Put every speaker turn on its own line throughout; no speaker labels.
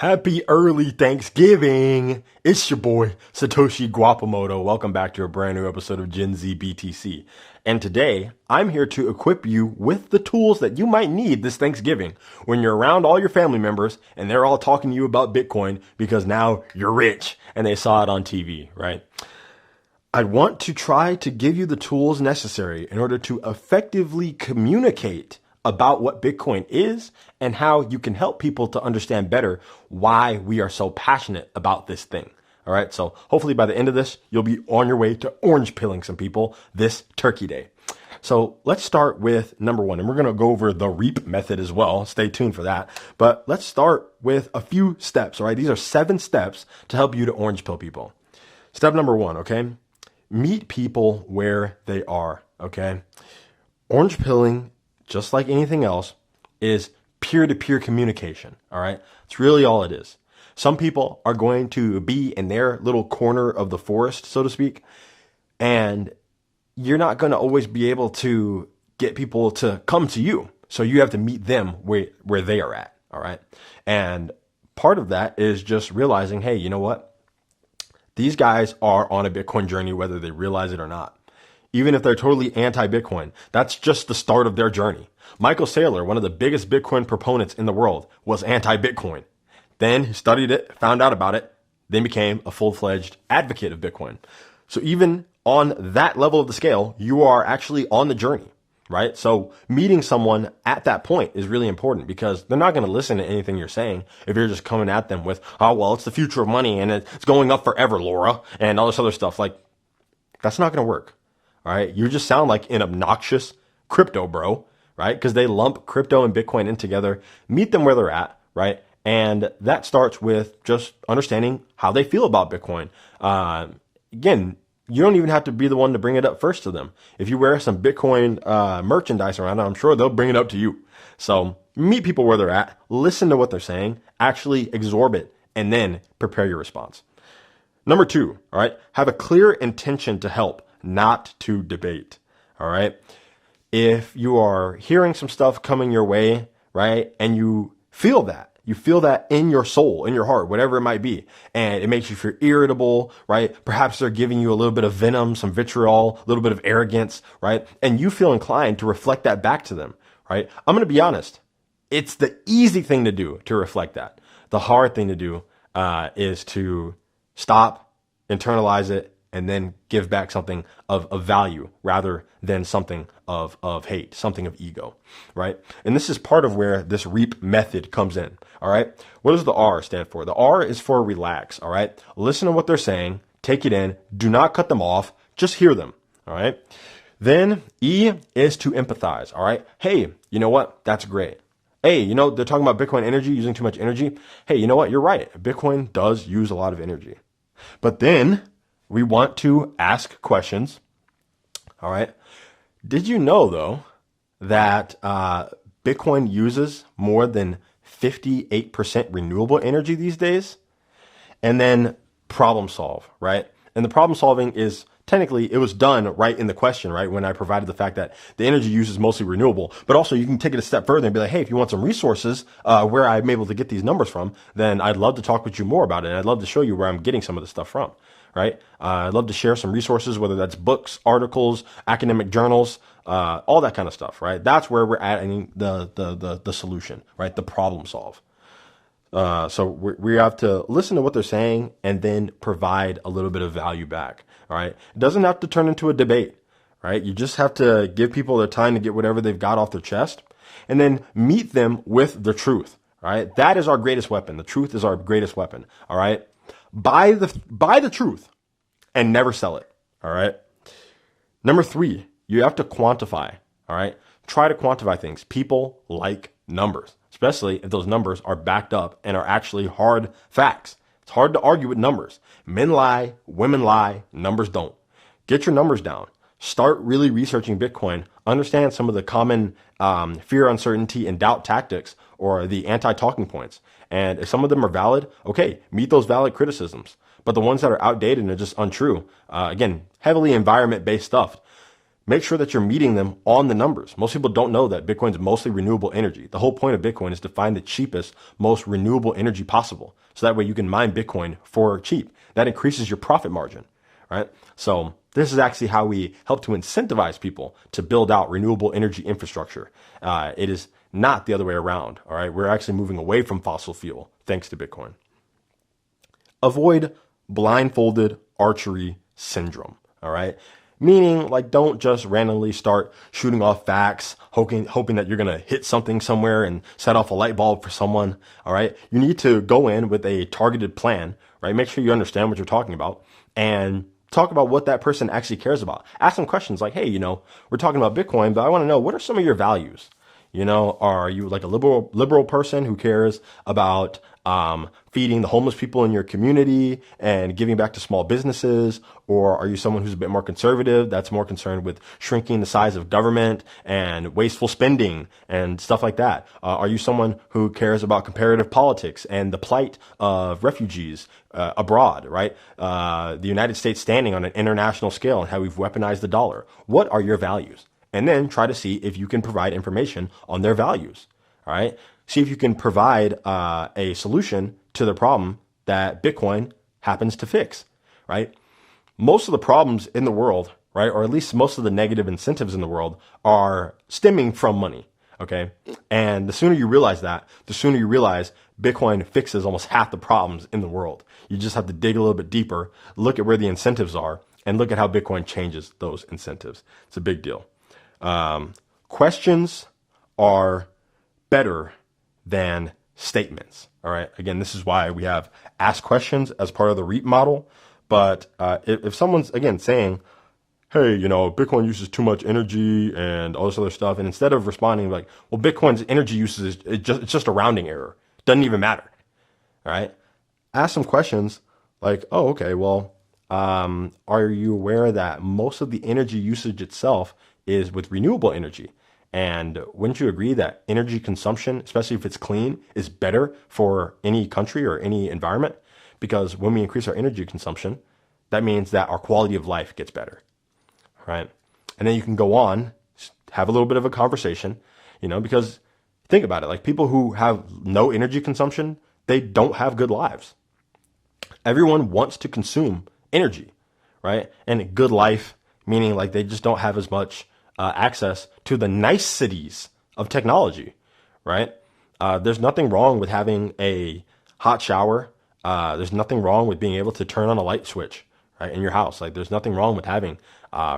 Happy early Thanksgiving! It's your boy, Satoshi Guapamoto. Welcome back to a brand new episode of Gen Z BTC. And today, I'm here to equip you with the tools that you might need this Thanksgiving when you're around all your family members and they're all talking to you about Bitcoin because now you're rich and they saw it on TV, right? I want to try to give you the tools necessary in order to effectively communicate about what Bitcoin is and how you can help people to understand better why we are so passionate about this thing. All right. So hopefully by the end of this, you'll be on your way to orange pilling some people this turkey day. So let's start with number one, and we're going to go over the REAP method as well. Stay tuned for that. But let's start with a few steps. All right. These are 7 steps to help you to orange pill people. Step number 1. Okay. Meet people where they are. Okay. Orange pilling, just like anything else, is peer-to-peer communication, all right? It's really all it is. Some people are going to be in their little corner of the forest, so to speak, and you're not going to always be able to get people to come to you. So you have to meet them where they are at, all right? And part of that is just realizing, hey, you know what? These guys are on a Bitcoin journey, whether they realize it or not. Even if they're totally anti-Bitcoin, that's just the start of their journey. Michael Saylor, one of the biggest Bitcoin proponents in the world, was anti-Bitcoin. Then he studied it, found out about it, then became a full-fledged advocate of Bitcoin. So even on that level of the scale, you are actually on the journey, right? So meeting someone at that point is really important because they're not going to listen to anything you're saying if you're just coming at them with, oh, well, it's the future of money and it's going up forever, Laura, and all this other stuff. Like, that's not going to work. All right. You just sound like an obnoxious crypto bro, right? Because they lump crypto and Bitcoin in together, meet them where they're at, right? And that starts with just understanding how they feel about Bitcoin. Again, you don't even have to be the one to bring it up first to them. If you wear some Bitcoin merchandise around, I'm sure they'll bring it up to you. So meet people where they're at, listen to what they're saying, actually absorb it, and then prepare your response. Number 2, all right, have a clear intention to help, not to debate. All right. If you are hearing some stuff coming your way, right, and you feel that in your soul, in your heart, whatever it might be, and it makes you feel irritable, right? Perhaps they're giving you a little bit of venom, some vitriol, a little bit of arrogance, right? And you feel inclined to reflect that back to them, right? I'm going to be honest. It's the easy thing to do to reflect that. The hard thing to do is to stop, internalize it, and then give back something of value rather than something of hate, something of ego, right? And this is part of where this REAP method comes in, all right? What does the R stand for? The R is for relax, all right? Listen to what they're saying, take it in, do not cut them off, just hear them, all right? Then E is to empathize, all right? Hey, you know what? That's great. Hey, you know, they're talking about Bitcoin energy, using too much energy. Hey, you know what? You're right. Bitcoin does use a lot of energy. But then we want to ask questions. All right. Did you know, though, that Bitcoin uses more than 58% renewable energy these days? And then problem solve, right? And the problem solving is technically it was done right in the question, right? When I provided the fact that the energy use is mostly renewable, but also you can take it a step further and be like, hey, if you want some resources where I'm able to get these numbers from, then I'd love to talk with you more about it. And I'd love to show you where I'm getting some of the stuff from. Right? I'd love to share some resources, whether that's books, articles, academic journals, all that kind of stuff, right? That's where we're adding the solution, right? The problem solve. So we have to listen to what they're saying and then provide a little bit of value back. All right. It doesn't have to turn into a debate, right? You just have to give people the time to get whatever they've got off their chest and then meet them with the truth. All right. That is our greatest weapon. The truth is our greatest weapon. All right. Buy the truth and never sell it. All right. Number 3, you have to quantify. All right. Try to quantify things. People like numbers, especially if those numbers are backed up and are actually hard facts. It's hard to argue with numbers. Men lie, women lie, numbers don't. Get your numbers down. Start really researching Bitcoin. Understand some of the common fear, uncertainty, and doubt tactics or the anti-talking points. And if some of them are valid, okay, meet those valid criticisms. But the ones that are outdated and are just untrue, again, heavily environment-based stuff, make sure that you're meeting them on the numbers. Most people don't know that Bitcoin is mostly renewable energy. The whole point of Bitcoin is to find the cheapest, most renewable energy possible. So that way you can mine Bitcoin for cheap. That increases your profit margin, right? So this is actually how we help to incentivize people to build out renewable energy infrastructure. It is not the other way around, all right? We're actually moving away from fossil fuel thanks to Bitcoin. Avoid blindfolded archery syndrome, all right? Meaning, like, don't just randomly start shooting off facts, hoping that you're going to hit something somewhere and set off a light bulb for someone, all right? You need to go in with a targeted plan, right? Make sure you understand what you're talking about and talk about what that person actually cares about. Ask them questions like, hey, we're talking about Bitcoin, but I want to know, what are some of your values? Are you like a liberal person who cares about feeding the homeless people in your community and giving back to small businesses? Or are you someone who's a bit more conservative, that's more concerned with shrinking the size of government and wasteful spending and stuff like that? Are you someone who cares about comparative politics and the plight of refugees abroad, right? The United States standing on an international scale and how we've weaponized the dollar. What are your values? And then try to see if you can provide information on their values. All right. See if you can provide a solution to the problem that Bitcoin happens to fix. Right. Most of the problems in the world, right, or at least most of the negative incentives in the world are stemming from money. Okay. And the sooner you realize that, the sooner you realize Bitcoin fixes almost half the problems in the world. You just have to dig a little bit deeper, look at where the incentives are, and look at how Bitcoin changes those incentives. It's a big deal. Questions are better than statements. All right. Again, this is why we have ask questions as part of the REAP model. But if someone's, again, saying, hey, Bitcoin uses too much energy and all this other stuff, and instead of responding like, well, Bitcoin's energy usage it's just a rounding error. Doesn't even matter. All right. Ask some questions like, oh, okay, well, are you aware that most of the energy usage itself is with renewable energy? And wouldn't you agree that energy consumption, especially if it's clean, is better for any country or any environment? Because when we increase our energy consumption, that means that our quality of life gets better, right? And then you can go on, have a little bit of a conversation, because think about it, like people who have no energy consumption, they don't have good lives. Everyone wants to consume energy, right? And a good life, meaning like they just don't have as much access to the niceties of technology, right? There's nothing wrong with having a hot shower. There's nothing wrong with being able to turn on a light switch, right, in your house. Like there's nothing wrong with having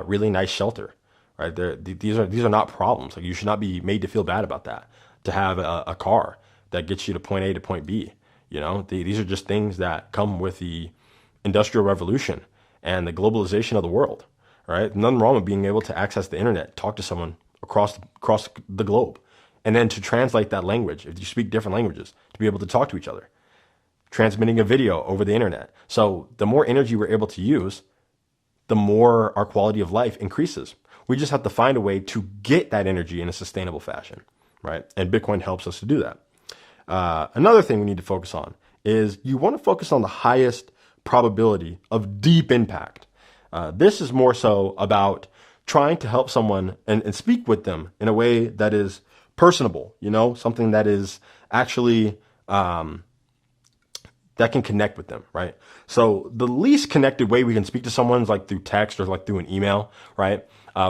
really nice shelter, right? These are not problems. Like you should not be made to feel bad about that. To have a car that gets you to point A to point B, these are just things that come with the Industrial Revolution and the globalization of the world. Right? Nothing wrong with being able to access the internet, talk to someone across the globe, and then to translate that language, if you speak different languages, to be able to talk to each other, transmitting a video over the internet. So the more energy we're able to use, the more our quality of life increases. We just have to find a way to get that energy in a sustainable fashion, right? And Bitcoin helps us to do that. Another thing we need to focus on is you want to focus on the highest probability of deep impact. This is more so about trying to help someone and speak with them in a way that is personable, something that is actually, that can connect with them, right? So the least connected way we can speak to someone is like through text or like through an email, right?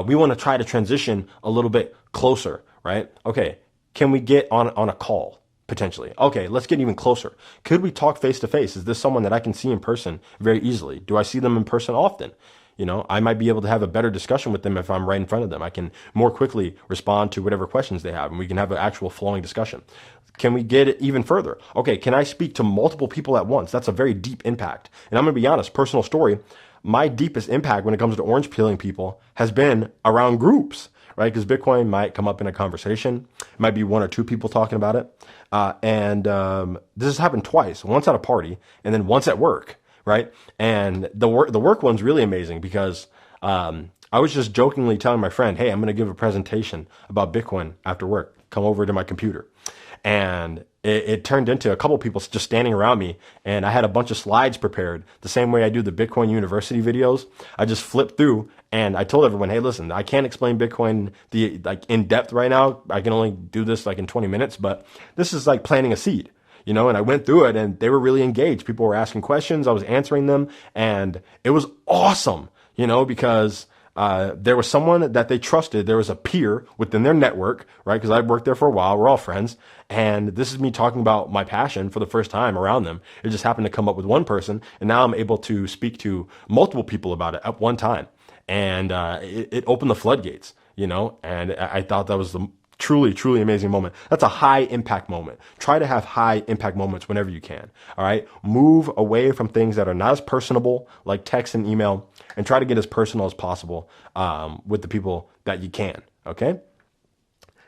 We want to try to transition a little bit closer, right? Okay. Can we get on a call? Potentially. Okay, let's get even closer. Could we talk face to face? Is this someone that I can see in person very easily? Do I see them in person often? I might be able to have a better discussion with them if I'm right in front of them. I can more quickly respond to whatever questions they have, and we can have an actual flowing discussion. Can we get it even further? Okay, can I speak to multiple people at once? That's a very deep impact. And I'm going to be honest, personal story, my deepest impact when it comes to orange peeling people has been around groups, right? Because Bitcoin might come up in a conversation. It might be one or two people talking about it. This has happened twice, once at a party and then once at work, right? And the work one's really amazing because I was just jokingly telling my friend, hey, I'm going to give a presentation about Bitcoin after work. Come over to my computer. And it turned into a couple people just standing around me, and I had a bunch of slides prepared the same way I do the Bitcoin University videos. I just flipped through and I told everyone, hey, listen, I can't explain Bitcoin in depth right now. I can only do this like in 20 minutes, but this is like planting a seed, and I went through it and they were really engaged. People were asking questions. I was answering them, and it was awesome, because there was someone that they trusted. There was a peer within their network, right? Because I've worked there for a while. We're all friends. And this is me talking about my passion for the first time around them. It just happened to come up with one person. And now I'm able to speak to multiple people about it at one time. And it opened the floodgates, and I thought that was the truly, truly amazing moment. That's a high impact moment. Try to have high impact moments whenever you can. All right. Move away from things that are not as personable, like text and email, and try to get as personal as possible with the people that you can. Okay.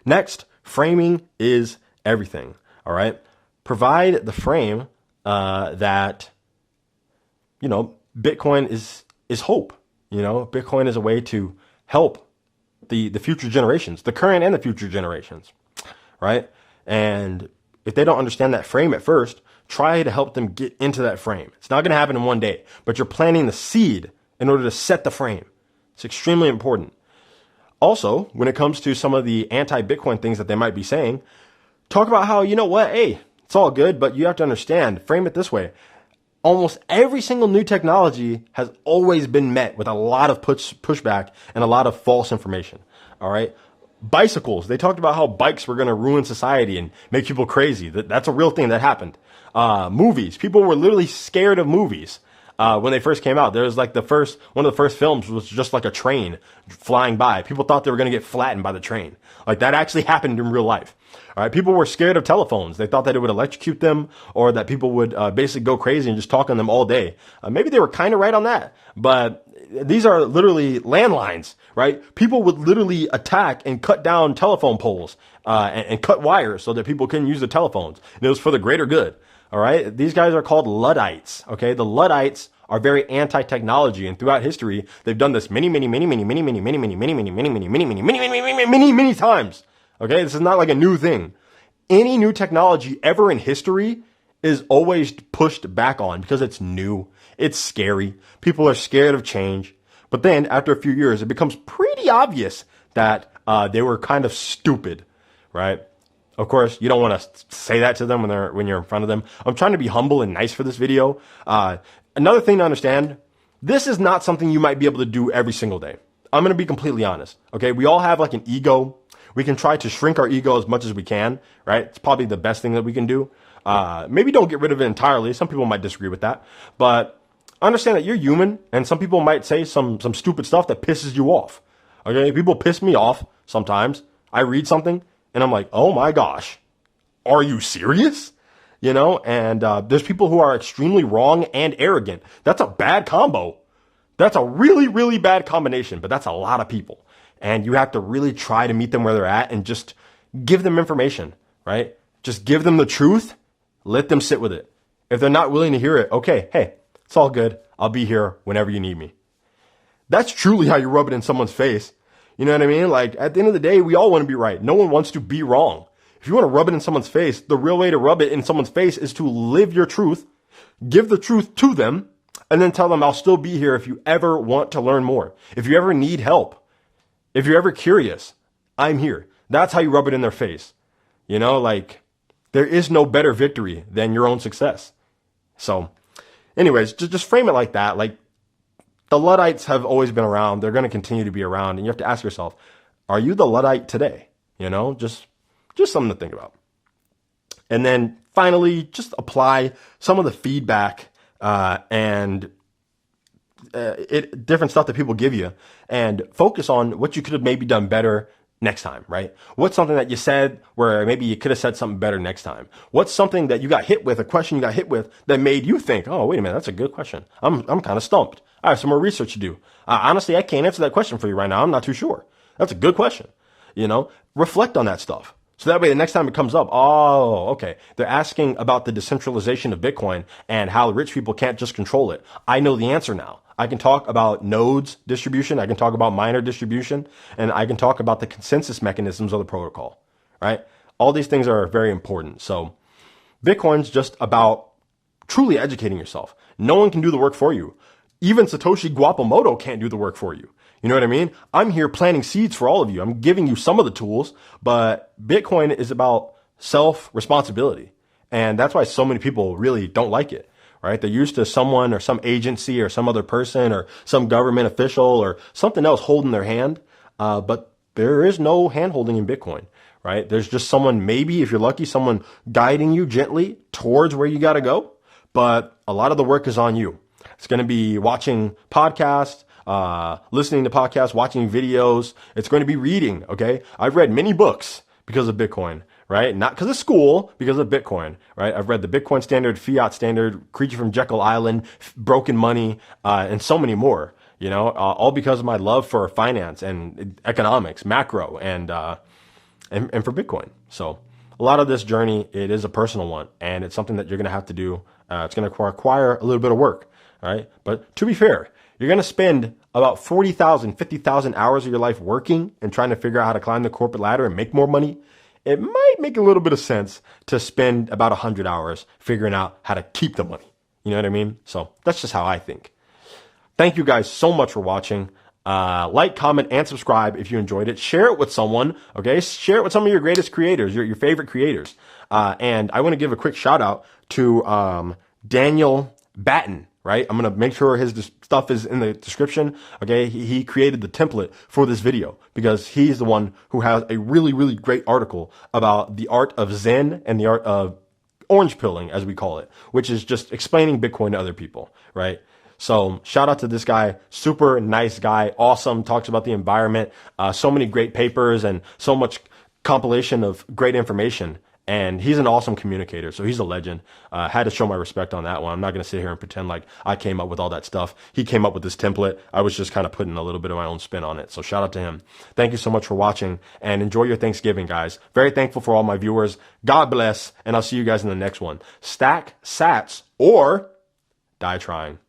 Next, framing is everything. All right. Provide the frame that, Bitcoin is hope. Bitcoin is a way to help the future generations, the current and the future generations, right? And if they don't understand that frame at first, try to help them get into that frame. It's not going to happen in one day, but you're planting the seed in order to set the frame. It's extremely important. Also, when it comes to some of the anti-Bitcoin things that they might be saying, talk about how, hey, it's all good, but you have to understand, frame it this way. Almost every single new technology has always been met with a lot of pushback and a lot of false information. All right. Bicycles. They talked about how bikes were going to ruin society and make people crazy. That's a real thing that happened. Movies. People were literally scared of movies. When they first came out, there was like one of the first films was just like a train flying by. People thought they were going to get flattened by the train. Like that actually happened in real life. All right. People were scared of telephones. They thought that it would electrocute them or that people would basically go crazy and just talk on them all day. Maybe they were kind of right on that, but these are literally landlines, right? People would literally attack and cut down telephone poles, and cut wires so that people couldn't use the telephones. And it was for the greater good. All right. These guys are called Luddites. Okay. The Luddites are very anti-technology, and throughout history, they've done this many times. Okay. This is not like a new thing. Any new technology ever in history is always pushed back on because it's new. It's scary. People are scared of change. But then after a few years, it becomes pretty obvious that they were kind of stupid, right? Of course, you don't want to say that to them when you're in front of them. I'm trying to be humble and nice for this video. Another thing to understand, this is not something you might be able to do every single day. I'm going to be completely honest. Okay. We all have like an ego. We can try to shrink our ego as much as we can, right? It's probably the best thing that we can do. Maybe don't get rid of it entirely. Some people might disagree with that, but understand that you're human and some people might say some stupid stuff that pisses you off. Okay. People piss me off sometimes. I read something and I'm like, oh my gosh, are you serious? And there's people who are extremely wrong and arrogant. That's a bad combo. That's a really, really bad combination, but that's a lot of people. And you have to really try to meet them where they're at and just give them information, right? Just give them the truth. Let them sit with it. If they're not willing to hear it, okay, hey, it's all good. I'll be here whenever you need me. That's truly how you rub it in someone's face. You know what I mean? Like at the end of the day, we all want to be right. No one wants to be wrong. If you want to rub it in someone's face, the real way to rub it in someone's face is to live your truth, give the truth to them, and then tell them I'll still be here if you ever want to learn more. If you ever need help, if you're ever curious, I'm here. That's how you rub it in their face. There is no better victory than your own success. So anyways, just frame it like that. Like the Luddites have always been around. They're going to continue to be around. And you have to ask yourself, are you the Luddite today? Just something to think about. And then finally, just apply some of the feedback and different stuff that people give you and focus on what you could have maybe done better next time, right? What's something that you said where maybe you could have said something better next time? What's something that you got hit with, a question you got hit with that made you think, oh, wait a minute, that's a good question. I'm kind of stumped. I have some more research to do. Honestly, I can't answer that question for you right now. I'm not too sure. That's a good question. Reflect on that stuff. So that way, the next time it comes up, oh, okay, they're asking about the decentralization of Bitcoin and how rich people can't just control it. I know the answer now. I can talk about nodes distribution. I can talk about miner distribution, and I can talk about the consensus mechanisms of the protocol, right? All these things are very important. So Bitcoin's just about truly educating yourself. No one can do the work for you. Even Satoshi Guapamoto can't do the work for you. You know what I mean? I'm here planting seeds for all of you. I'm giving you some of the tools, but Bitcoin is about self-responsibility. And that's why so many people really don't like it, right? They're used to someone or some agency or some other person or some government official or something else holding their hand. But there is no hand holding in Bitcoin, right? There's just someone, maybe if you're lucky, someone guiding you gently towards where you got to go. But a lot of the work is on you. It's going to be watching podcasts, listening to podcasts, watching videos. It's going to be reading. Okay. I've read many books because of Bitcoin, right? Not because of school, because of Bitcoin, right? I've read the Bitcoin Standard, Fiat Standard, Creature from Jekyll Island, Broken Money, and so many more, all because of my love for finance and economics, macro, and for Bitcoin. So a lot of this journey, it is a personal one, and it's something that you're going to have to do. It's going to require a little bit of work, right? But to be fair, you're going to spend about 40,000, 50,000 hours of your life working and trying to figure out how to climb the corporate ladder and make more money. It might make a little bit of sense to spend about 100 hours figuring out how to keep the money. You know what I mean? So that's just how I think. Thank you guys so much for watching. Like, comment, and subscribe if you enjoyed it. Share it with someone, okay? Share it with some of your greatest creators, your favorite creators. And I want to give a quick shout out to Daniel Batten, right? I'm going to make sure his stuff is in the description, okay? He created the template for this video because he's the one who has a really, really great article about the art of Zen and the art of orange pilling, as we call it, which is just explaining Bitcoin to other people, right? So shout out to this guy, super nice guy, awesome, talks about the environment, so many great papers and so much compilation of great information. And he's an awesome communicator, so he's a legend. Had to show my respect on that one. I'm not going to sit here and pretend like I came up with all that stuff. He came up with this template. I was just kind of putting a little bit of my own spin on it. So shout out to him. Thank you so much for watching, and enjoy your Thanksgiving, guys. Very thankful for all my viewers. God bless, and I'll see you guys in the next one. Stack sats or die trying.